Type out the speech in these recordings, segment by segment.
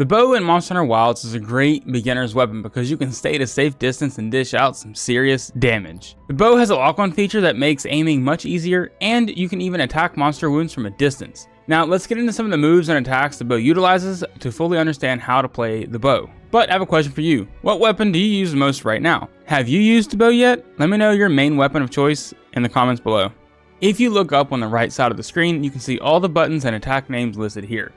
The bow in Monster Hunter Wilds is a great beginner's weapon because you can stay at a safe distance and dish out some serious damage. The bow has a lock-on feature that makes aiming much easier, and you can even attack monster wounds from a distance. Now let's get into some of the moves and attacks the bow utilizes to fully understand how to play the bow. But I have a question for you. What weapon do you use the most right now? Have you used the bow yet? Let me know your main weapon of choice in the comments below. If you look up on the right side of the screen, you can see all the buttons and attack names listed here.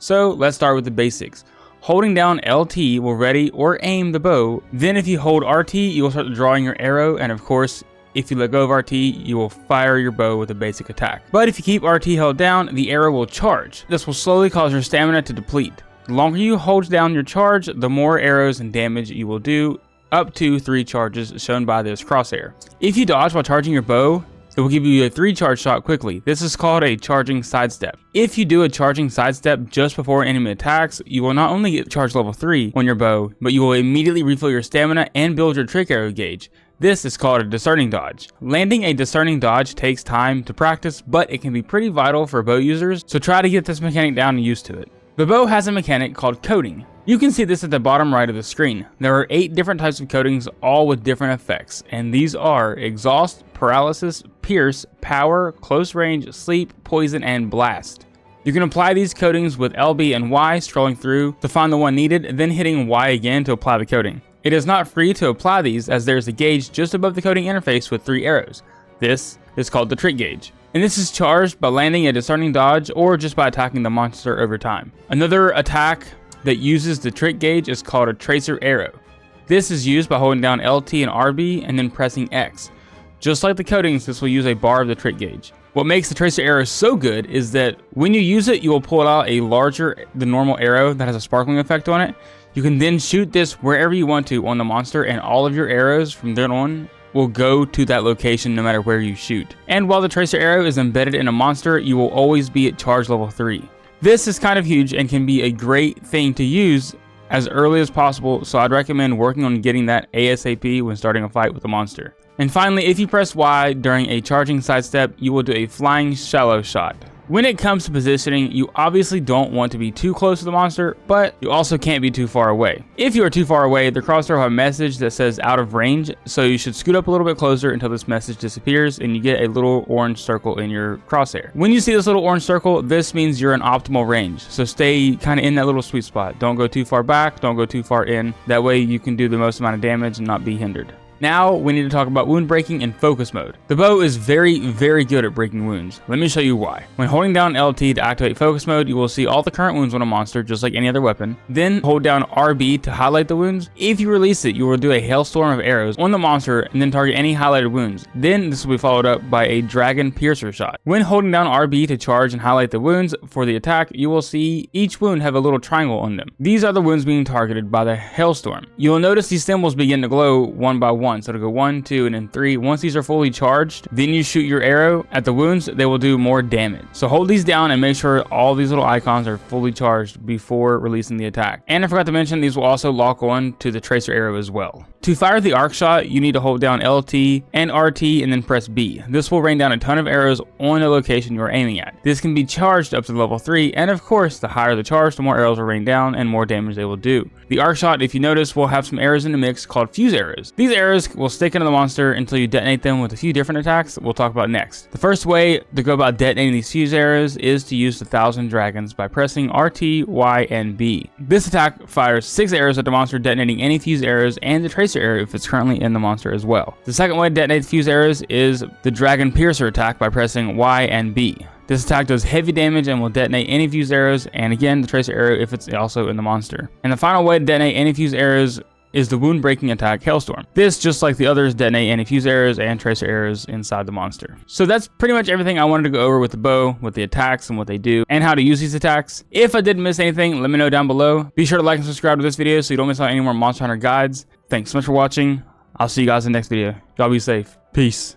So let's start with the basics. Holding down LT will ready or aim the bow. Then if you hold RT, you will start drawing your arrow, and of course, if you let go of RT, you will fire your bow with a basic attack. But if you keep RT held down, the arrow will charge. This will slowly cause your stamina to deplete. The longer you hold down your charge, the more arrows and damage you will do, up to 3 charges shown by this crosshair. If you dodge while charging your bow, it will give you a 3 charge shot quickly. This is called a charging sidestep. If you do a charging sidestep just before enemy attacks, you will not only get charge level 3 on your bow, but you will immediately refill your stamina and build your trick arrow gauge. This is called a discerning dodge. Landing a discerning dodge takes time to practice, but it can be pretty vital for bow users, so try to get this mechanic down and used to it. The bow has a mechanic called coating. You can see this at the bottom right of the screen. There are 8 different types of coatings, all with different effects, and these are exhaust, paralysis, pierce, power, close range, sleep, poison, and blast. You can apply these coatings with LB and Y, scrolling through to find the one needed, then hitting Y again to apply the coating. It is not free to apply these, as there is a gauge just above the coating interface with 3 arrows. This is called the trick gauge, and this is charged by landing a discerning dodge or just by attacking the monster over time. Another attack that uses the trick gauge is called a tracer arrow. This is used by holding down LT and RB and then pressing X. Just like the coatings, this will use a bar of the trick gauge. What makes the tracer arrow so good is that when you use it, you will pull out a larger than normal arrow that has a sparkling effect on it. You can then shoot this wherever you want to on the monster, and all of your arrows from then on will go to that location no matter where you shoot. And while the tracer arrow is embedded in a monster, you will always be at charge level 3. This is kind of huge and can be a great thing to use as early as possible, so I'd recommend working on getting that ASAP when starting a fight with a monster. And finally, if you press Y during a charging sidestep, you will do a flying shallow shot. When it comes to positioning, you obviously don't want to be too close to the monster, but you also can't be too far away. If you are too far away, the crosshair will have a message that says out of range, so you should scoot up a little bit closer until this message disappears and you get a little orange circle in your crosshair. When you see this little orange circle, this means you're in optimal range, so stay kind of in that little sweet spot. Don't go too far back, don't go too far in. That way you can do the most amount of damage and not be hindered. Now we need to talk about wound breaking and focus mode. The bow is very good at breaking wounds. Let me show you why. When holding down LT to activate focus mode, you will see all the current wounds on a monster just like any other weapon. Then hold down RB to highlight the wounds. If you release it, you will do a hailstorm of arrows on the monster and then target any highlighted wounds. Then this will be followed up by a dragon piercer shot. When holding down RB to charge and highlight the wounds for the attack, you will see each wound have a little triangle on them. These are the wounds being targeted by the hailstorm. You will notice these symbols begin to glow one by one. So it'll go 1, 2, and then 3. Once these are fully charged, then you shoot your arrow at the wounds, they will do more damage. So hold these down and make sure all these little icons are fully charged before releasing the attack. And I forgot to mention, these will also lock on to the tracer arrow as well. To fire the arc shot, you need to hold down LT and RT and then press B. This will rain down a ton of arrows on the location you are aiming at. This can be charged up to level 3, and of course, the higher the charge, the more arrows will rain down and more damage they will do. The arc shot, if you notice, will have some arrows in the mix called fuse arrows. These arrows will stick into the monster until you detonate them with a few different attacks we'll talk about next. The first way to go about detonating these fuse arrows is to use the 1000 Dragons by pressing RT, Y, and B. This attack fires 6 arrows at the monster, detonating any fuse arrows and the tracer arrow if it's currently in the monster as well. The second way to detonate fuse arrows is the Dragon Piercer attack by pressing Y and B. This attack does heavy damage and will detonate any fuse arrows, and again the tracer arrow if it's also in the monster. And the final way to detonate any fuse arrows is the wound breaking attack Hailstorm. This, just like the others, detonate any fuse arrows and tracer arrows inside the monster. So that's pretty much everything I wanted to go over with the bow, with the attacks and what they do, and how to use these attacks. If I did miss anything, let me know down below. Be sure to like and subscribe to this video so you don't miss out on any more Monster Hunter guides. Thanks so much for watching. I'll see you guys in the next video. Y'all be safe. Peace.